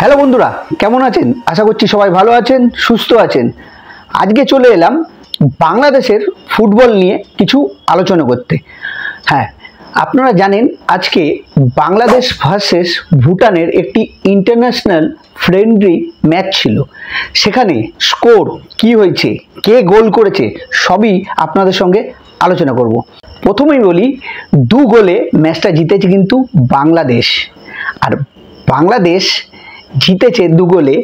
Hello বন্ধুরা, কেমন আছেন? আশা করছি সবাই ভালো আছেন, সুস্থ আছেন। আজকে চলে এলাম বাংলাদেশের ফুটবল নিয়ে কিছু আলোচনা করতে। হ্যাঁ, আপনারা জানেন আজকে বাংলাদেশ ভার্সেস ভুটানের একটি ইন্টারন্যাশনাল ফ্রেন্ডলি ম্যাচ ছিল। সেখানে স্কোর কি হয়েছে, কে গোল করেছে, সবই আপনাদের সঙ্গে আলোচনা করব। প্রথমেই বলি, 2 গোলে ম্যাচটা জিতেছে কিন্তু বাংলাদেশ। আর বাংলাদেশ জিতেছে 2 গোলে।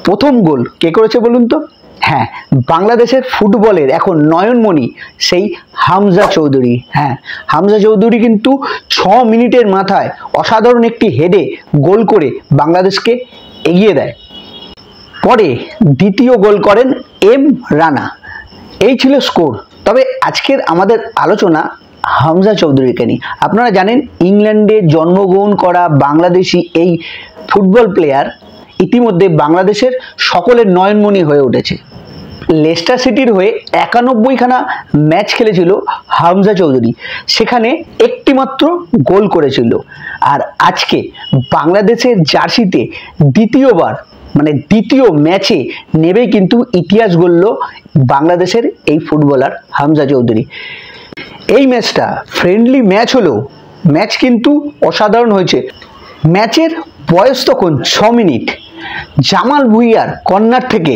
প্রথম গোল কে করেছে বলুন তো? হ্যাঁ, বাংলাদেশের ফুটবলের এখন নয়নমণি সেই হামজা চৌধুরী। হ্যাঁ, হামজা চৌধুরী কিন্তু 6 মিনিটের মাথায় অসাধারণ একটি হেডে গোল করে বাংলাদেশকে এগিয়ে দেয়। পরে দ্বিতীয় গোল করেন এম রানা। এই ছিল স্কোর। তবে আজকের আমাদের আলোচনা হামজা চৌধুরীকে নিয়ে। আপনারা জানেন ইংল্যান্ডে জন্মগ্রহণ করা বাংলাদেশি এই ফুটবল প্লেয়ার ইতিমধ্যে বাংলাদেশের সকলের নয়নমণি হয়ে উঠেছে। লেস্টার সিটির হয়ে 91খানা ম্যাচ খেলেছিল হামজা চৌধুরী, সেখানে একটি মাত্র গোল করেছিল। আর আজকে বাংলাদেশের জার্সিতে দ্বিতীয় ম্যাচে নেবেই কিন্তু ইতিহাস গড়ল বাংলাদেশের এই ফুটবলার হামজা চৌধুরী। এই ম্যাচটা ফ্রেন্ডলি ম্যাচ হলেও ম্যাচ কিন্তু অসাধারণ হয়েছে। ম্যাচের বয়স তখন 6 মিনিট। জামাল ভুঁইয়ার কর্নার থেকে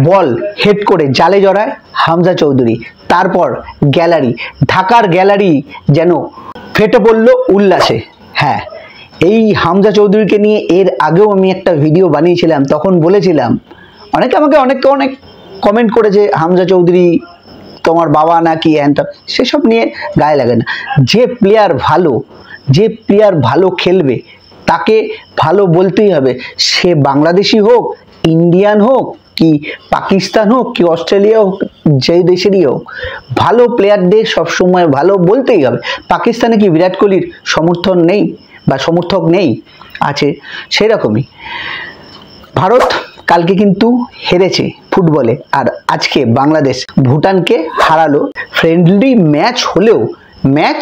বল হেড করে জালে জড়ায় হামজা চৌধুরী। তারপর ঢাকার গ্যালারি যেন ফেটে পড়ল উল্লাসে। হ্যাঁ, এই হামজা চৌধুরীকে নিয়ে এর আগেও আমি একটা ভিডিও বানিয়েছিলাম। তখন বলেছিলাম, অনেকে আমাকে অনেক কমেন্ট করেছে, হামজা চৌধুরী তোমার বাবা নাকি হ্যানটা, সেসব নিয়ে গায়ে লাগে না। যে প্লেয়ার ভালো খেলবে তাকে ভালো বলতেই হবে। সে বাংলাদেশি হোক, ইন্ডিয়ান হোক, কি পাকিস্তান হোক, কি অস্ট্রেলিয়া হোক, যে দেশেরই হোক, ভালো প্লেয়ারদের সবসময় ভালো বলতেই হবে। পাকিস্তানে কি বিরাট কোহলির সমর্থক নেই? আছে। সেরকমই ভারত কালকে কিন্তু হেরেছে ফুটবলে, আর আজকে বাংলাদেশ ভুটানকে হারালো। ফ্রেন্ডলি ম্যাচ হলেও ম্যাচ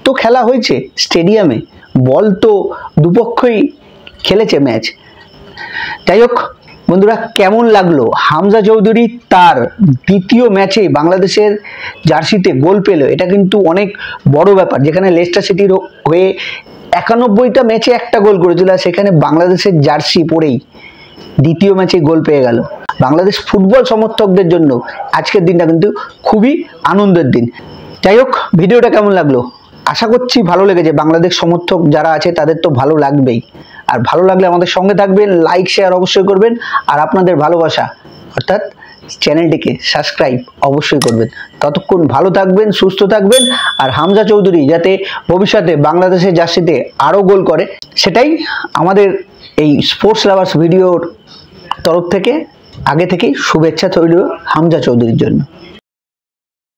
তো খেলা হয়েছে স্টেডিয়ামে, বল তো দুপক্ষই খেলেছে ম্যাচ। যাই হোক বন্ধুরা, কেমন লাগলো হামজা চৌধুরী তার দ্বিতীয় ম্যাচে বাংলাদেশের জার্সিতে গোল পেল? এটা কিন্তু অনেক বড় ব্যাপার। যেখানে লেস্টার সিটির হয়ে 91টা ম্যাচে একটা গোল করেছিল, সেখানে বাংলাদেশের জার্সি পরেই দ্বিতীয় ম্যাচে গোল পেয়ে গেল। বাংলাদেশ ফুটবল সমর্থকদের জন্য আজকের দিনটা কিন্তু খুবই আনন্দের দিন। যাই হোক, ভিডিওটা কেমন লাগলো? আশা করছি ভালো লেগেছে। বাংলাদেশ সমর্থক যারা আছে তাদের তো ভালো লাগবেই। আর ভালো লাগলে আমাদের সঙ্গে থাকবেন, লাইক শেয়ার অবশ্যই করবেন। আর আপনাদের ভালোবাসা অর্থাৎ চ্যানেলটিকে সাবস্ক্রাইব অবশ্যই করবেন। ততক্ষণ ভালো থাকবেন, সুস্থ থাকবেন। আর হামজা চৌধুরী যাতে ভবিষ্যতে বাংলাদেশের জার্সিতে আরও গোল করে, সেটাই আমাদের এই স্পোর্টস লাভার্স ভিডিওর তরফ থেকে আগে থেকেই শুভেচ্ছা তৈরি হামজা চৌধুরীর জন্য।